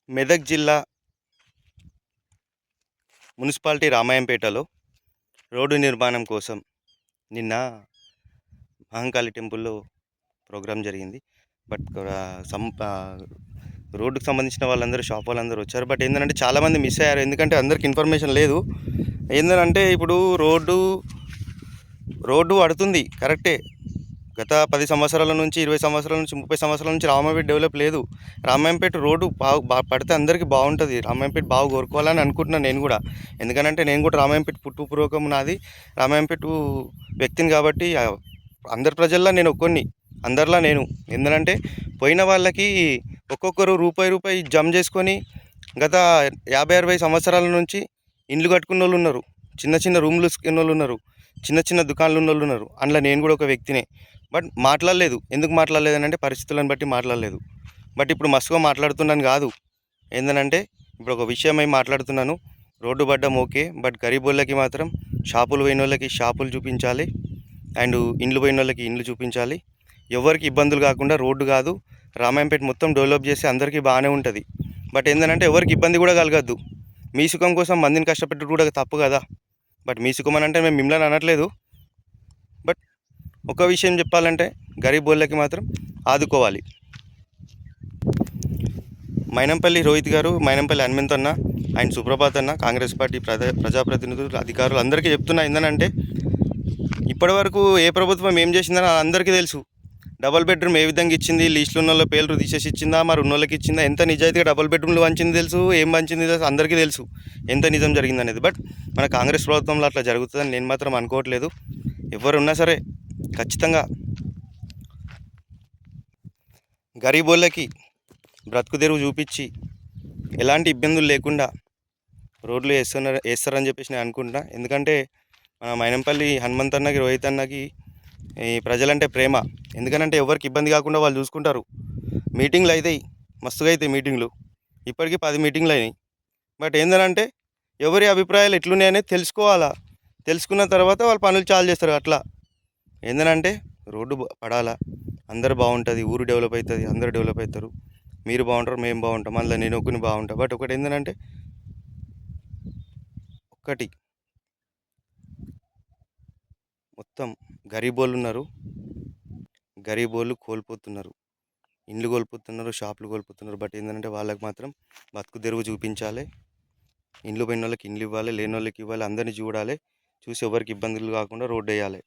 మెదక్ జిల్లా municipality రామాయంపేటలో road నిర్మాణం కోసం నిన్న మహంకాళి టెంపుల్లో ప్రోగ్రాం జరిగింది. బట్ రోడ్డుకు సంబంధించిన వాళ్ళందరూ షాప్ వాళ్ళందరూ వచ్చారు. బట్ ఏంటంటే చాలామంది మిస్ అయ్యారు. ఎందుకంటే అందరికి ఇన్ఫర్మేషన్ లేదు. ఏంటంటే ఇప్పుడు రోడ్డు పడుతుంది కరెక్టే. గత 10 సంవత్సరాల నుంచి 20 సంవత్సరాల నుంచి 30 సంవత్సరాల నుంచి రామాయంపేట డెవలప్ లేదు. రామాయంపేట రోడ్డు పడితే అందరికీ బాగుంటుంది. రామాయంపేట బాగా కోరుకోవాలని అనుకుంటున్నాను నేను కూడా. ఎందుకంటే నేను కూడా రామాయంపేట పుట్టుపూర్వకం నాది. రామాయంపేట వ్యక్తిని కాబట్టి అందరి ప్రజల్లో నేను ఒక్కొన్ని, అందరిలా నేను. ఎందుకంటే పోయిన వాళ్ళకి ఒక్కొక్కరు రూపాయి జమ చేసుకొని గత 50-60 సంవత్సరాల నుంచి ఇండ్లు కట్టుకున్న వాళ్ళు ఉన్నారు. చిన్న చిన్న రూమ్లు ఉన్న వాళ్ళు ఉన్నారు. చిన్న చిన్న దుకాణాలు ఉన్న వాళ్ళు ఉన్నారు. అందులో నేను కూడా ఒక వ్యక్తినే. బట్ మాట్లాడలేదు. ఎందుకు మాట్లాడలేదు అంటే పరిస్థితులను బట్టి మాట్లాడలేదు. బట్ ఇప్పుడు మస్తుగా మాట్లాడుతున్నాను కాదు. ఏంటంటే ఇప్పుడు ఒక విషయమై మాట్లాడుతున్నాను. రోడ్డు పడ్డం ఓకే. బట్ గరీబ్ వాళ్ళకి మాత్రం షాపులు పోయిన వాళ్ళకి షాపులు చూపించాలి. అండ్ ఇండ్లు పోయిన వాళ్ళకి ఇండ్లు చూపించాలి. ఎవరికి ఇబ్బందులు కాకుండా రోడ్డు కాదు రామాయంపేట మొత్తం డెవలప్ చేస్తే అందరికీ బాగానే ఉంటుంది. బట్ ఏంటంటే ఎవరికి ఇబ్బంది కూడా కలగద్దు. మీ సుఖం కోసం మందిని కష్టపెట్టడం కూడా తప్పు కదా. బట్ మీ సుఖం అని అంటే మేము మిమ్మల్ని అనట్లేదు. బట్ ఒక విషయం చెప్పాలంటే గరీబ్ వాళ్ళకి మాత్రం ఆదుకోవాలి. మైనంపల్లి రోహిత్ గారు, మైనంపల్లి హనుమంత్ అన్న, ఆయన సుప్రభాత్ అన్న, కాంగ్రెస్ పార్టీ ప్రజాప్రతినిధులు, అధికారులు అందరికీ చెప్తున్నా. ఏంటంటే ఇప్పటివరకు ఏ ప్రభుత్వం ఏం చేసిందని అందరికీ తెలుసు. డబల్ బెడ్రూమ్ ఏ విధంగా ఇచ్చింది, లిస్టులో ఉన్న వాళ్ళ పేర్లు తీసేసి ఇచ్చిందా, మరి ఉన్న వాళ్ళకి ఇచ్చిందా, ఎంత నిజాయితీగా డబల్ బెడ్రూమ్లు వంచింది తెలుసు, ఏం వంచింది తెలుసు, అందరికీ తెలుసు ఎంత నిజం జరిగిందనేది. బట్ మన కాంగ్రెస్ ప్రభుత్వంలో అట్లా జరుగుతుందని నేను మాత్రం అనుకోవట్లేదు. ఎవరున్నా సరే ఖచ్చితంగా గరీబోళ్ళకి బ్రతుకు తెరువు చూపించి ఎలాంటి ఇబ్బందులు లేకుండా రోడ్లు వేస్తారని చెప్పేసి నేను అనుకుంటున్నా. ఎందుకంటే మన మైనంపల్లి హనుమంత్ అన్నకి, రోహిత్ అన్నకి ఈ ప్రజలంటే ప్రేమ. ఎందుకంటే ఎవరికి ఇబ్బంది కాకుండా వాళ్ళు చూసుకుంటారు. మీటింగ్లు అవుతాయి, మస్తుగా అవుతాయి మీటింగ్లు. ఇప్పటికీ 10 మీటింగ్లు అయినాయి. బట్ ఏంటంటే ఎవరి అభిప్రాయాలు ఎట్లున్నాయనేది తెలుసుకోవాలా. తెలుసుకున్న తర్వాత వాళ్ళు పనులు చాలు చేస్తారు. అట్లా ఏంటంటే రోడ్డు పడాలా, అందరూ బాగుంటుంది, ఊరు డెవలప్ అవుతుంది, అందరూ డెవలప్ అవుతారు. మీరు బాగుంటారు, మేము బాగుంటాం, అందులో నేను ఒక్కని బాగుంటా. బట్ ఒకటి ఏంటంటే ఒక్కటి మొత్తం గరీబోళ్ళు ఉన్నారు. గరీబోళ్ళు కోల్పోతున్నారు, ఇండ్లు కోల్పోతున్నారు, షాపులు కోల్పోతున్నారు. బట్ ఏంటంటే వాళ్ళకి మాత్రం బతుకు తెరువు చూపించాలి. ఇండ్లు పోయిన వాళ్ళకి ఇండ్లు ఇవ్వాలి, లేని వాళ్ళకి ఇవ్వాలి, అందరినీ చూడాలి. చూసి ఎవరికి ఇబ్బందులు కాకుండా రోడ్డు వేయాలి.